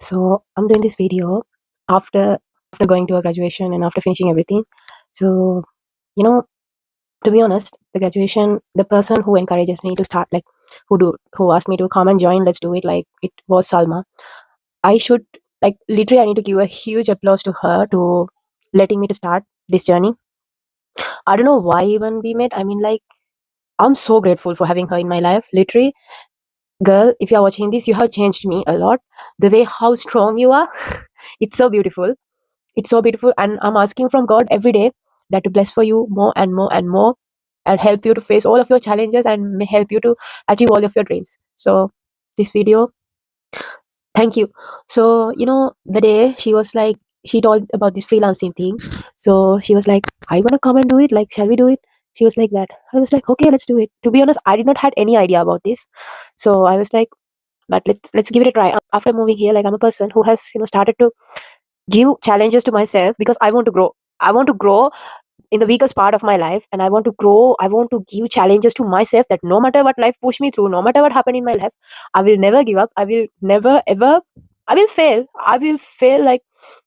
So I'm doing this video after going to a graduation and after finishing everything. So you know, to be honest, the graduation, the person who encourages me to start, like who asked me to come and join, let's do it. Like it was Salma. I should literally I need to give a huge applause to her to letting me to start this journey. I don't know why even we met. I mean, like I'm so grateful for having her in my life. Literally, girl, if you're watching this, you have changed me a lot. The way how strong you are, it's so beautiful. It's so beautiful, and I'm asking from God every day that to bless for you more and more and more, and help you to face all of your challenges and may help you to achieve all of your dreams. So, this video, thank you. So, the day she was like, she told about this freelancing thing. So she was like, "Are you gonna come and do it? Like, shall we do it?" She was like that. I was like, "Okay, let's do it." To be honest, I did not had any idea about this, so I was like, "But let's give it a try." After moving here, like I'm a person who has started to give challenges to myself because I want to grow. I want to grow in the weakest part of my life, and I want to grow. I want to give challenges to myself that no matter what life push me through, no matter what happened in my life, I will never give up. I will never ever. I will fail. I will fail like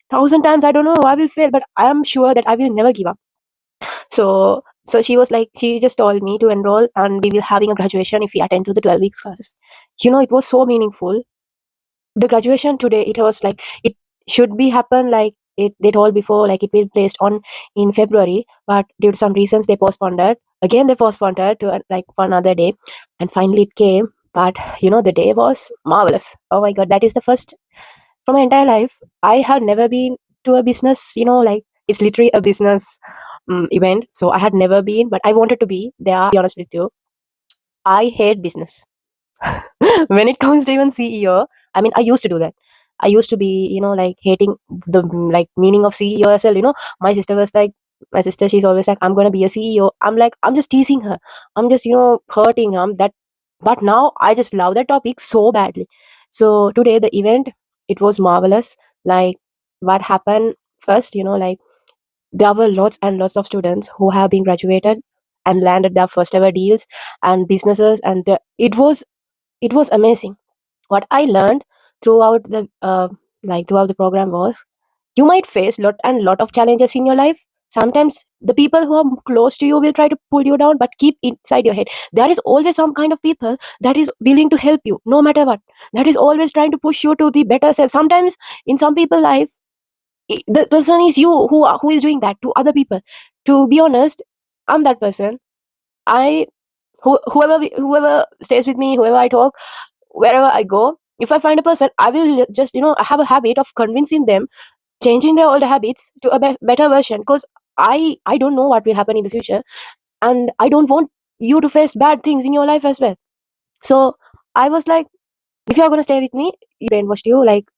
thousand times. I don't know. I will fail, but I am sure that I will never give up. So she was like, she just told me to enroll, and we will having a graduation if we attend to the 12 weeks classes. It was so meaningful. The graduation today, it was like it should be happen like it they told before, like it will placed on in February, but due to some reasons they postponed it again. They postponed it to like for another day, and finally it came. But the day was marvelous. Oh my god, that is the first from my entire life I have never been to a business, like it's literally a business event. So I had never been, but I wanted to be there. To be honest with you, I hate business. When it comes to even CEO, I mean, I used to do that. I used to be, like hating the like meaning of CEO as well. My sister was like, my sister, she's always like, I'm gonna be a CEO. I'm like, I'm just teasing her. I'm just, hurting her. That, but now I just love that topic so badly. So today the event, it was marvelous. Like what happened first, like there were lots and lots of students who have been graduated and landed their first ever deals and businesses, and it was amazing. What I learned throughout the throughout the program was, you might face lot of challenges in your life. Sometimes the people who are close to you will try to pull you down, but keep inside your head there is always some kind of people that is willing to help you no matter what, that is always trying to push you to the better self. Sometimes in some people life, the person is you who is doing that to other people. To be honest, I'm that person. I whoever stays with me, whoever I talk, wherever I go, if I find a person, I will just I have a habit of convincing them, changing their old habits to a better version, because I don't know what will happen in the future, and I don't want you to face bad things in your life as well. So I was like, if you're going to stay with me, you brainwashed you, like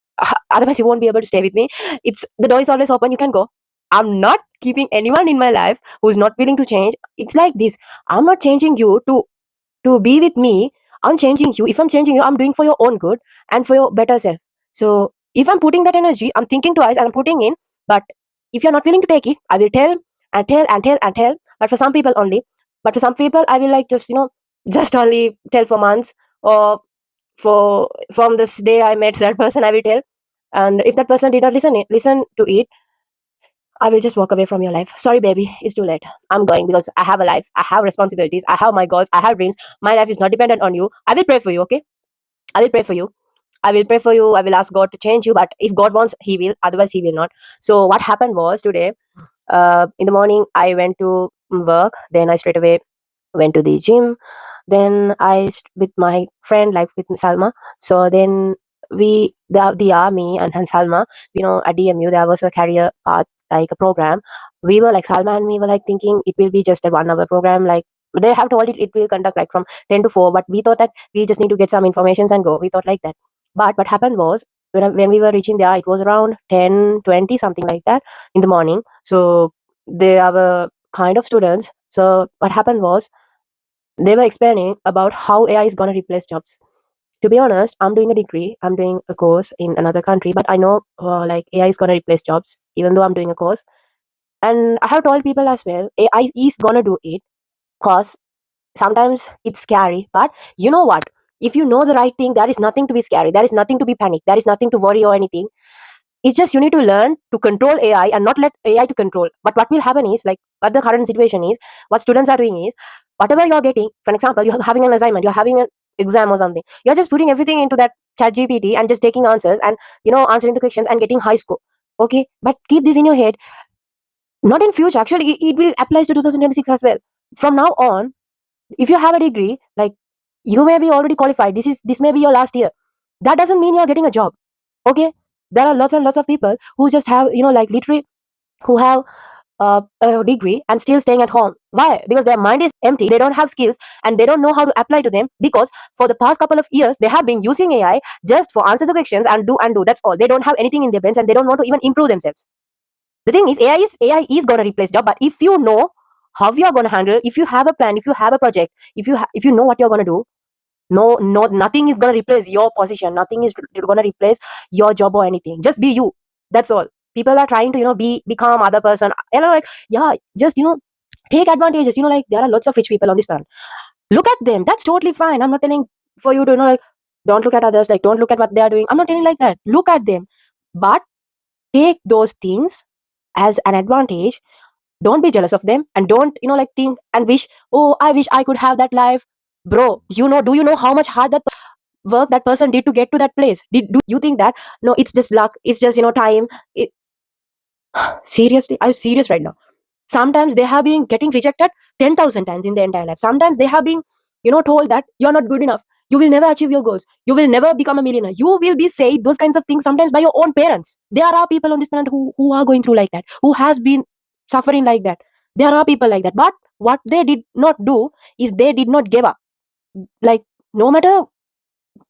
otherwise you won't be able to stay with me. It's the door is always open, you can go. I'm not keeping anyone in my life who's not willing to change. It's like this. I'm not changing you to be with me. I'm changing you. If I'm changing you, I'm doing for your own good and for your better self. So if I'm putting that energy, I'm thinking twice and I'm putting in. But if you're not willing to take it, I will tell and tell and tell and tell. But for some people only. But for some people, I will like just just only tell for months, or for from this day I met that person, I will tell. And if that person did not listen to it, I will just walk away from your life. Sorry, baby, it's too late. I'm going because I have a life. I have responsibilities. I have my goals. I have dreams. My life is not dependent on you. I will pray for you, okay? I will pray for you. I will pray for you. I will ask God to change you. But if God wants, He will. Otherwise, He will not. So, what happened was today, in the morning, I went to work. Then I straight away went to the gym. Then with my friend, like with Salma. So then the army and Salma, at DMU there was a career path, like a program. We were like, Salma and me were like thinking it will be just a 1 hour program. Like they have told it will conduct like from 10 to 4, but we thought that we just need to get some informations and go. We thought like that. But what happened was, when we were reaching there, it was around 10:20, something like that, in the morning. So they were kind of students. So what happened was, they were explaining about how AI is going to replace jobs. To be honest, I'm doing a degree, I'm doing a course in another country, but I know like AI is going to replace jobs, even though I'm doing a course. And I have told people as well, AI is going to do it, because sometimes it's scary. But you know what? If you know the right thing, there is nothing to be scary, there is nothing to be panic, there is nothing to worry or anything. It's just you need to learn to control AI and not let AI to control. But what will happen is, like, what the current situation is, what students are doing is, whatever you're getting, for example, you're having an assignment, you're having an exam or something, you're just putting everything into that chat GPT and just taking answers and, answering the questions and getting high score. Okay, but keep this in your head. Not in future, actually, it will apply to 2026 as well. From now on, if you have a degree, like, you may be already qualified, this may be your last year, that doesn't mean you're getting a job. Okay, there are lots and lots of people who just have, like, literally, who have a degree and still staying at home. Why? Because their mind is empty, they don't have skills, and they don't know how to apply to them, because for the past couple of years they have been using AI just for answer the questions and do, that's all. They don't have anything in their brains, and they don't want to even improve themselves. The thing is, AI is going to replace job, but if you know how you're going to handle, if you have a plan, if you have a project, if you know what you're going to do, no, nothing is going to replace your position, nothing is going to replace your job or anything. Just be you, that's all. People are trying to, become other person, like, yeah, just, take advantages, like, there are lots of rich people on this planet. Look at them, that's totally fine. I'm not telling for you to, like, don't look at others, like, don't look at what they are doing. I'm not telling like that. Look at them, but take those things as an advantage. Don't be jealous of them, and don't, like, think and wish, oh, I wish I could have that life. Bro, do you know how much hard that work that person did to get to that place? Do you think that, no, it's just luck, it's just, time? Seriously, I'm serious right now. Sometimes they have been getting rejected 10,000 times in their entire life. Sometimes they have been, told that you're not good enough, you will never achieve your goals, you will never become a millionaire, you will be said those kinds of things sometimes by your own parents. There are people on this planet who are going through like that, who has been suffering like that. There are people like that, but what they did not do is they did not give up. Like, no matter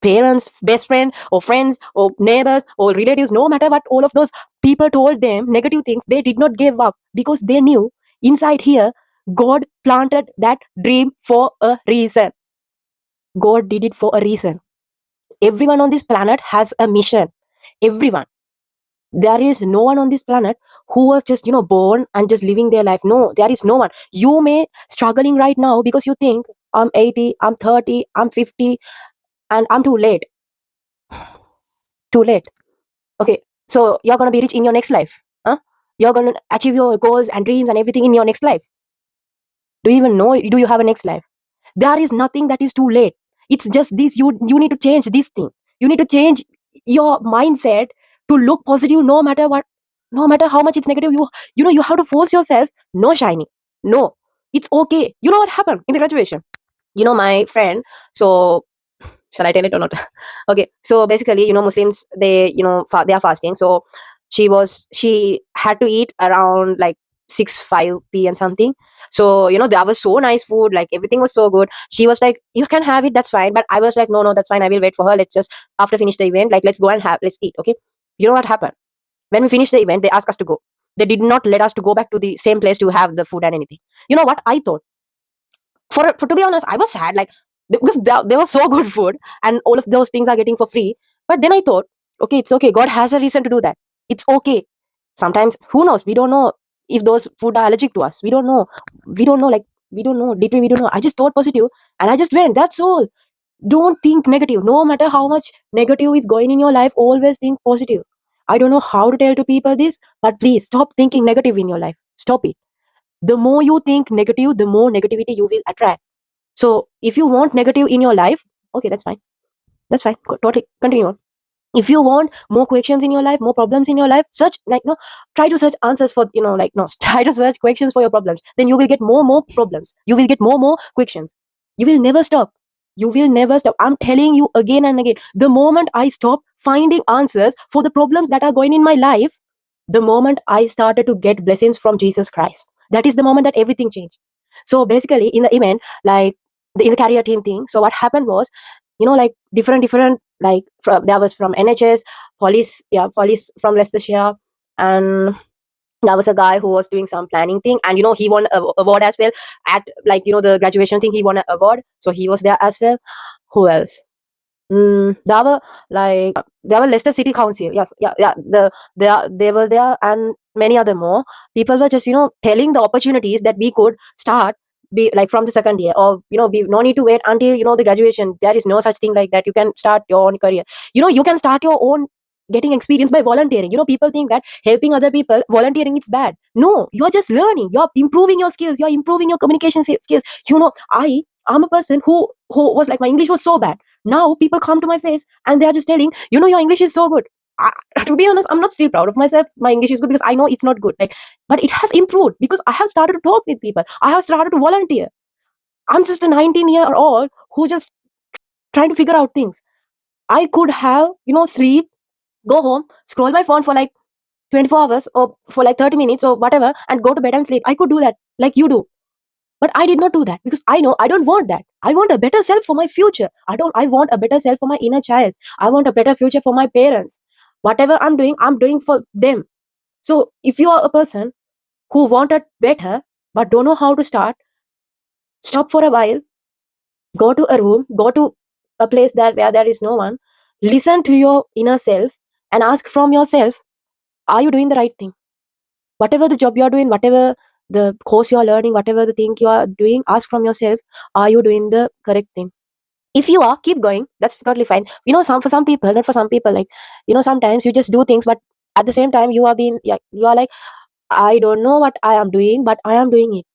parents, best friend, or friends, or neighbors, or relatives, no matter what all of those people told them negative things, they did not give up, because they knew inside here God planted that dream for a reason. God did it for a reason. Everyone on this planet has a mission. Everyone. There is no one on this planet who was just, born and just living their life. No, there is no one. You may struggling right now because you think, I'm 80, I'm 30, I'm 50, and I'm too late. Too late. Okay, so you're gonna be rich in your next life, huh? You're gonna achieve your goals and dreams and everything in your next life. Do you even know, do you have a next life? There is nothing that is too late. It's just this, you need to change this thing. You need to change your mindset to look positive, no matter what, no matter how much it's negative. You have to force yourself. No shining, no, it's okay. You know what happened in the graduation? My friend, so shall I tell it or not? Okay, so basically, Muslims, they, they are fasting. So she had to eat around like 5 p.m. something. So, there was so nice food, like everything was so good. She was like, you can have it, that's fine. But I was like, no, no, that's fine, I will wait for her. Let's just, after finish the event, like, let's go and let's eat. Okay, you know what happened? When we finished the event, they asked us to go. They did not let us to go back to the same place to have the food and anything. You know what I thought? For to be honest, I was sad, like, because there was so good food and all of those things are getting for free. But then I thought, okay, it's okay, God has a reason to do that. It's okay. Sometimes, who knows, we don't know if those food are allergic to us. We don't know, like, we don't know, literally, we don't know. I just thought positive, and I just went, that's all. Don't think negative. No matter how much negative is going in your life, always think positive. I don't know how to tell to people this, but please stop thinking negative in your life. Stop it. The more you think negative, the more negativity you will attract. So if you want negative in your life, okay, that's fine. That's fine. Totally continue on. If you want more questions in your life, more problems in your life, search, like, no, try to search answers for, like, no, try to search questions for your problems. Then you will get more problems. You will get more questions. You will never stop. You will never stop. I'm telling you again and again. The moment I stop finding answers for the problems that are going in my life, the moment I started to get blessings from Jesus Christ, that is the moment that everything changed. So basically, in the event, like, in the career team thing, so what happened was, like, different, like, there was from NHS, police, yeah, police from Leicestershire, and there was a guy who was doing some planning thing, and, he won a award as well at, like, the graduation thing. He won an award, so he was there as well. Who else? There were, like, there were Leicester City Council. Yes, yeah. They were there, and many other more people were just, telling the opportunities that we could start be like from the second year, or be no need to wait until the graduation. There is no such thing like that. You can start your own career. You can start your own getting experience by volunteering. People think that helping other people, volunteering, it's bad. No, you're just learning, you're improving your skills, you're improving your communication skills. I'm a person who was like, my English was so bad. Now people come to my face and they are just telling, your English is so good. I, to be honest, I'm not still proud of myself. My English is good because I know it's not good. Like, but it has improved because I have started to talk with people. I have started to volunteer. I'm just a 19-year-old who just trying to figure out things. I could have, sleep, go home, scroll my phone for like 24 hours or for like 30 minutes or whatever, and go to bed and sleep. I could do that like you do. But I did not do that because I know I don't want that. I want a better self for my future. I want a better self for my inner child. I want a better future for my parents. Whatever I'm doing for them. So if you are a person who wanted better but don't know how to start, stop for a while, go to a room, go to a place that where there is no one, listen to your inner self and ask from yourself, are you doing the right thing? Whatever the job you are doing, whatever the course you are learning, whatever the thing you are doing, ask from yourself, are you doing the correct thing? If you are, keep going. That's totally fine. Some for some people, not for some people, like sometimes you just do things, but at the same time you are being, yeah, you are like, I don't know what I am doing, but I am doing it.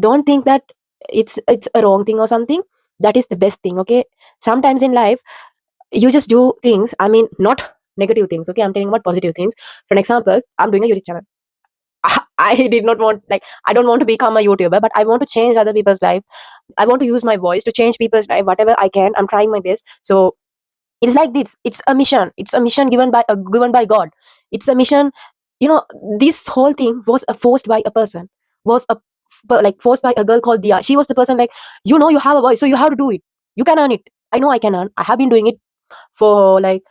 Don't think that it's a wrong thing or something. That is the best thing. Okay, sometimes in life you just do things, I mean, not negative things. Okay, I'm telling about positive things. For an example, I'm doing a YouTube channel. I did not want, like, I don't want to become a YouTuber, but I want to change other people's life. I want to use my voice to change people's life, whatever I can. I'm trying my best. So it's like this. It's a mission. It's a mission given by God. It's a mission. This whole thing was forced by a person. Was a like forced by a girl called Dia. She was the person like, you have a voice, so you have to do it. You can earn it. I know I can earn. I have been doing it for like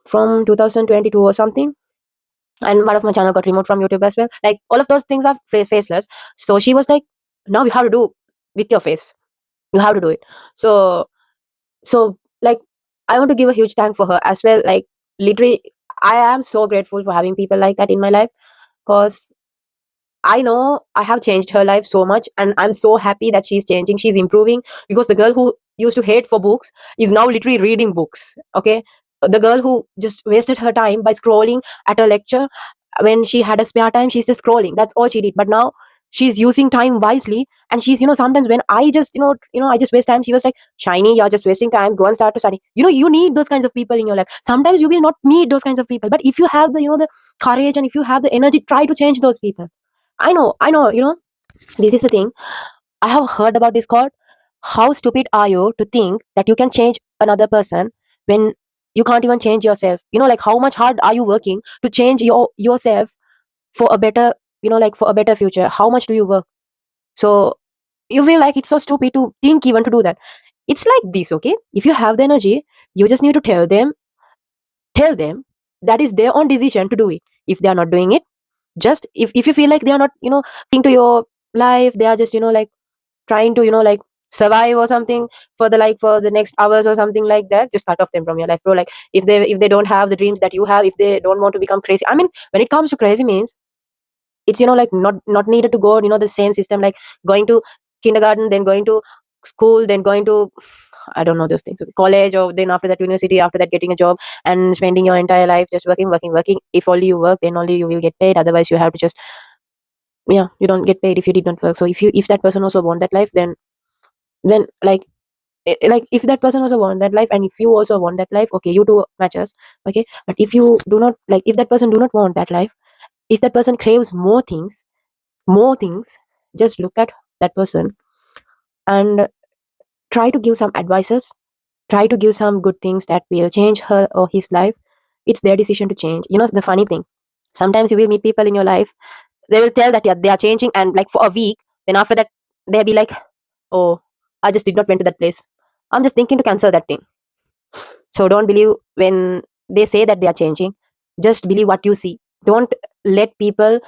from 2022 or something, and one of my channel got removed from YouTube as well. Like, all of those things are faceless. So she was like, now you have to do with your face. You have to do it. So like, I want to give a huge thank for her as well. Like, literally, I am so grateful for having people like that in my life, because I know I have changed her life so much, and I'm so happy that she's changing, she's improving. Because the girl who used to hate for books is now literally reading books. Okay, the girl who just wasted her time by scrolling at a lecture, when she had a spare time, she's just scrolling. That's all she did. But now she's using time wisely, and she's, sometimes when I just, I just waste time, she was like, Shiny, you're just wasting time, go and start to study. You need those kinds of people in your life. Sometimes you will not meet those kinds of people, but if you have the, the courage, and if you have the energy, try to change those people. I know, this is the thing. I have heard about this called, how stupid are you to think that you can change another person when you can't even change yourself? Like, how much hard are you working to change yourself for a better, like, for a better future? How much do you work? So you feel like it's so stupid to think even to do that. It's like this, okay? If you have the energy, you just need to tell them that is their own decision to do it. If they are not doing it, just if you feel like they are not into your life, they are just like trying to like survive or something for the next hours or something like that, just cut off them from your life, bro. Like, if they don't have the dreams that you have, if they don't want to become crazy, I mean, when it comes to crazy means, it's like not needed to go the same system, like going to kindergarten, then going to school, then going to, I don't know those things, college, or then after that university, after that getting a job, and spending your entire life just working. If only you work, then only you will get paid. Otherwise, you have to just, yeah, you don't get paid if you did not work. So if that person also want that life, then like, like, if that person also want that life, and if you also want that life, okay, you two matches. Okay, but if you do not, like, if that person do not want that life, if that person craves more things, just look at that person and try to give some advices, try to give some good things that will change her or his life. It's their decision to change. The funny thing, sometimes you will meet people in your life, they will tell that, yeah, they are changing, and like for a week, then after that they'll be like, oh, I just did not went to that place, I'm just thinking to cancel that thing. So don't believe when they say that they are changing. Just believe what you see. Don't let people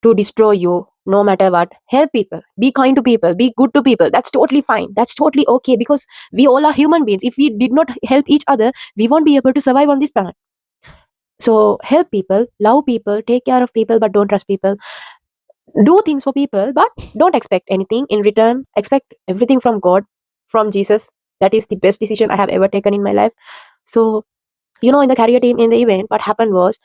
to destroy you. No matter what, help people, be kind to people, be good to people. That's totally fine, that's totally okay, because we all are human beings. If we did not help each other, we won't be able to survive on this planet. So help people, love people, take care of people, but don't trust people. do things for people, but don't expect anything in return. Expect everything from God, from Jesus. That is the best decision I have ever taken in my life. So, in the career team, in the event, what happened was,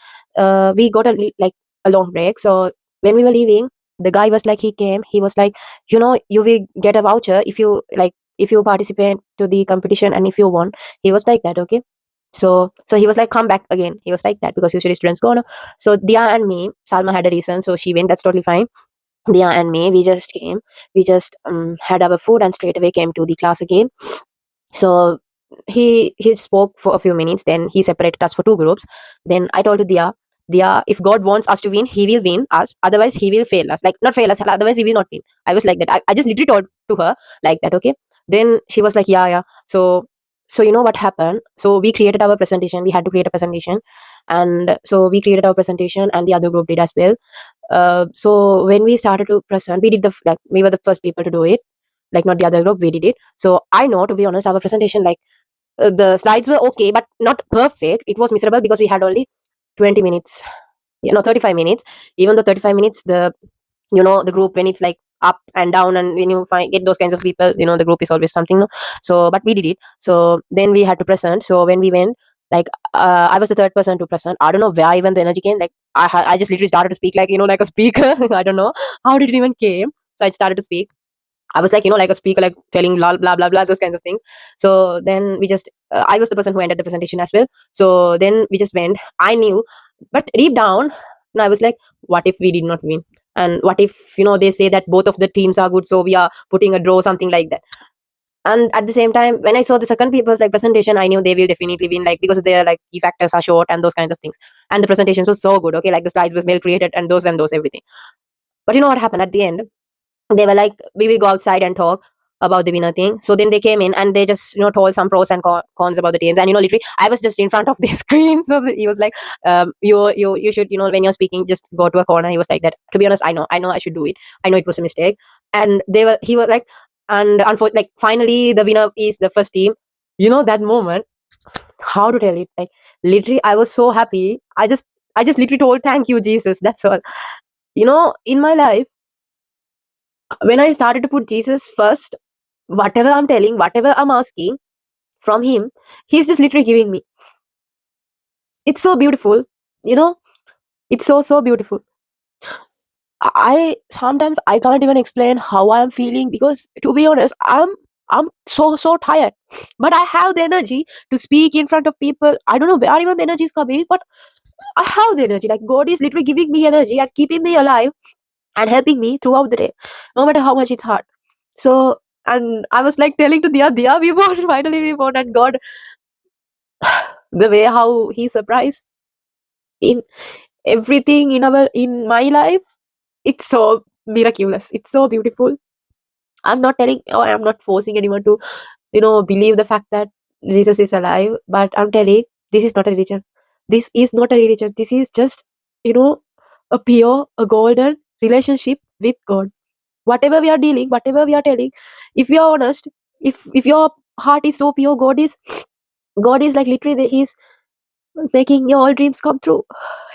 we got like a long break. So when we were leaving, the guy was like, he came, he was like, you will get a voucher if you like, if you participate to the competition and if you won. He was like that, okay. So he was like, come back again. He was like that because usually students go, no. So Dia and me, Salma had a reason, so she went. That's totally fine. Dia and me, we just came. We just had our food and straight away came to the class again. So he spoke for a few minutes, then he separated us for two groups. Then I told to Dia, if God wants us to win, he will win us, otherwise he will fail us, like not fail us, otherwise we will not win. I was like that. I just literally told to her like that, okay. Then she was like, yeah, yeah. So you know what happened, so we created our presentation. We had to create a presentation, and so we created our presentation and the other group did as well. So when we started to present, we did like we were the first people to do it, like not the other group, we did it. So I know, to be honest, our presentation, like, the slides were okay but not perfect. It was miserable because we had only 20 minutes, 35 minutes. Even though 35 minutes, the group, when it's like up and down, and when you get those kinds of people, the group is always something, no. So but we did it. So then we had to present. So when we went, like, I was the third person to present. I don't know where even the energy came. Like, I just literally started to speak, like, like a speaker. I don't know how did it even came. So I started to speak. I was like, like a speaker, like telling blah blah blah blah, those kinds of things. So then we just, I was the person who ended the presentation as well. So then we just went. I knew, but deep down, I was like, what if we did not win? And what if, they say that both of the teams are good, so we are putting a draw, something like that. And at the same time, when I saw the second people's like presentation, I knew they will definitely win, like, because their like key factors are short and those kinds of things. And the presentations was so good, okay, like the slides was well created and those everything. But you know what happened at the end? They were like, we will go outside and talk about the winner thing. So then they came in and they just, told some pros and cons about the teams. And literally I was just in front of the screen. So he was like, you should, when you're speaking, just go to a corner. He was like that. To be honest, I know I should do it. I know it was a mistake. And he was like, and unfortunately, like, finally the winner is the first team. That moment, how to tell it, like, literally I was so happy. I just literally told, thank you, Jesus. That's all. In my life, when I started to put Jesus first, whatever I'm telling, whatever I'm asking from him, he's just literally giving me. It's so beautiful, you know. It's so beautiful. I sometimes I can't even explain how I'm feeling, because to be honest, I'm so tired, but I have the energy to speak in front of people. I don't know where even the energy is coming, but I have the energy. Like, God is literally giving me energy and keeping me alive and helping me throughout the day, no matter how much it's hard. So, and I was like telling to Dia, we won, finally we won, and God, the way how He surprised in everything in my life, it's so miraculous. It's so beautiful. I'm not telling, or I'm not forcing anyone to, believe the fact that Jesus is alive, but I'm telling, this is not a religion. This is not a religion. This is just, you know, a pure, a golden relationship with God. Whatever we are dealing, whatever we are telling, if we are honest, if your heart is so pure, God is like literally He's making your all dreams come true.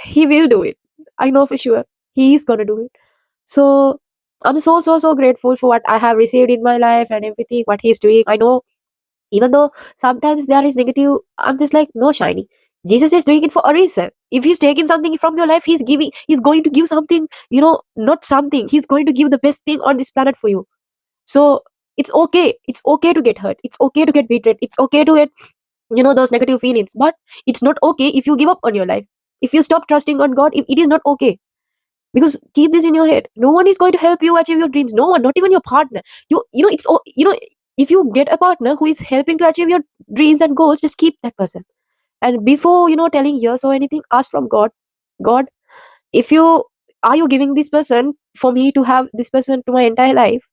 He will do it. I know for sure. He is gonna do it. So I'm so grateful for what I have received in my life and everything, what He's doing. I know, even though sometimes there is negative, I'm just like, no, Shiny. Jesus is doing it for a reason. If He's taking something from your life, He's going to give something, not something. He's going to give the best thing on this planet for you. So it's okay. It's okay to get hurt. It's okay to get betrayed. It's okay to get, those negative feelings. But it's not okay if you give up on your life. If you stop trusting on God, it is not okay. Because keep this in your head. No one is going to help you achieve your dreams. No one, not even your partner. If you get a partner who is helping to achieve your dreams and goals, just keep that person. And before, telling yes or anything, ask from God. God, if you are you giving this person for me to have this person to my entire life?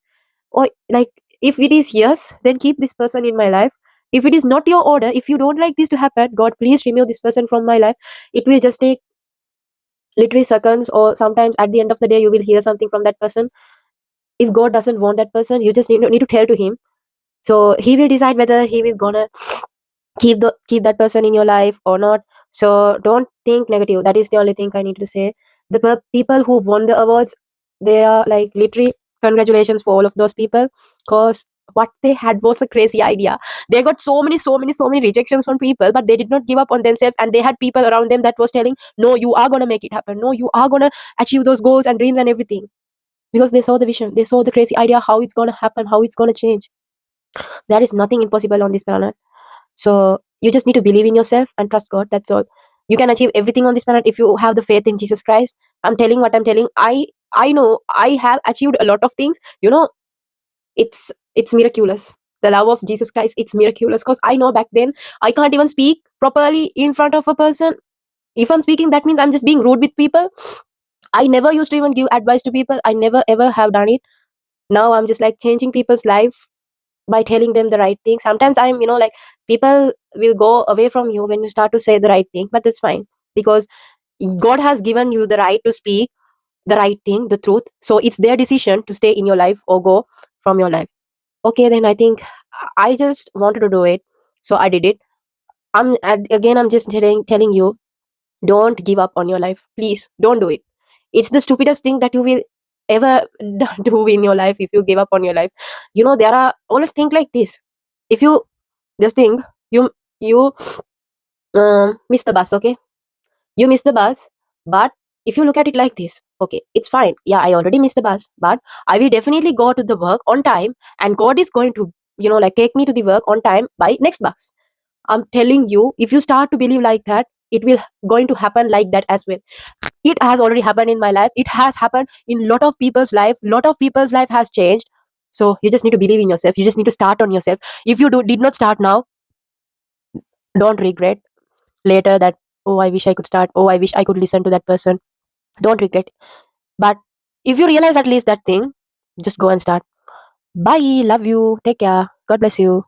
Or like, if it is yes, then keep this person in my life. If it is not your order, if you don't like this to happen, God, please remove this person from my life. It will just take literally seconds, or sometimes at the end of the day you will hear something from that person. If God doesn't want that person, you just need to tell to him. So he will decide whether he will gonna keep that person in your life or not. So don't think negative. That is the only thing I need to say. The people who won the awards, they are like literally congratulations for all of those people, because what they had was a crazy idea. They got so many rejections from people, but they did not give up on themselves, and they had people around them that was telling, no, you are going to make it happen, no, you are going to achieve those goals and dreams and everything, because they saw the vision, they saw the crazy idea, how it's going to happen, how it's going to change. There is nothing impossible on this planet. So you just need to believe in yourself and trust God. That's all. You can achieve everything on this planet if you have the faith in Jesus Christ. I'm telling what I'm telling. I know I have achieved a lot of things. It's miraculous. The love of Jesus Christ, it's miraculous. Because I know back then I can't even speak properly in front of a person. If I'm speaking, that means I'm just being rude with people. I never used to even give advice to people. I never ever have done it. Now I'm just like changing people's life by telling them the right thing. Sometimes like people will go away from you when you start to say the right thing, but that's fine, because God has given you the right to speak the right thing, the truth. So it's their decision to stay in your life or go from your life. Okay, then I think I just wanted to do it, so I did it. I'm just telling you, don't give up on your life. Please don't do it. It's the stupidest thing that you will ever do in your life if you give up on your life. There are always think like this. If you just think, you miss the bus, okay? You miss the bus, but if you look at it like this, okay, it's fine. Yeah, I already missed the bus, but I will definitely go to the work on time, and God is going to, like take me to the work on time by next bus. I'm telling you, if you start to believe like that, it will going to happen like that as well. It has already happened in my life. It has happened in lot of people's life. Lot of people's life has changed. So you just need to believe in yourself. You just need to start on yourself. If you did not start now, don't regret later that, oh, I wish I could start, oh, I wish I could listen to that person. Don't regret. But if you realize at least that thing, just go and start. Bye, love you, take care, God bless you.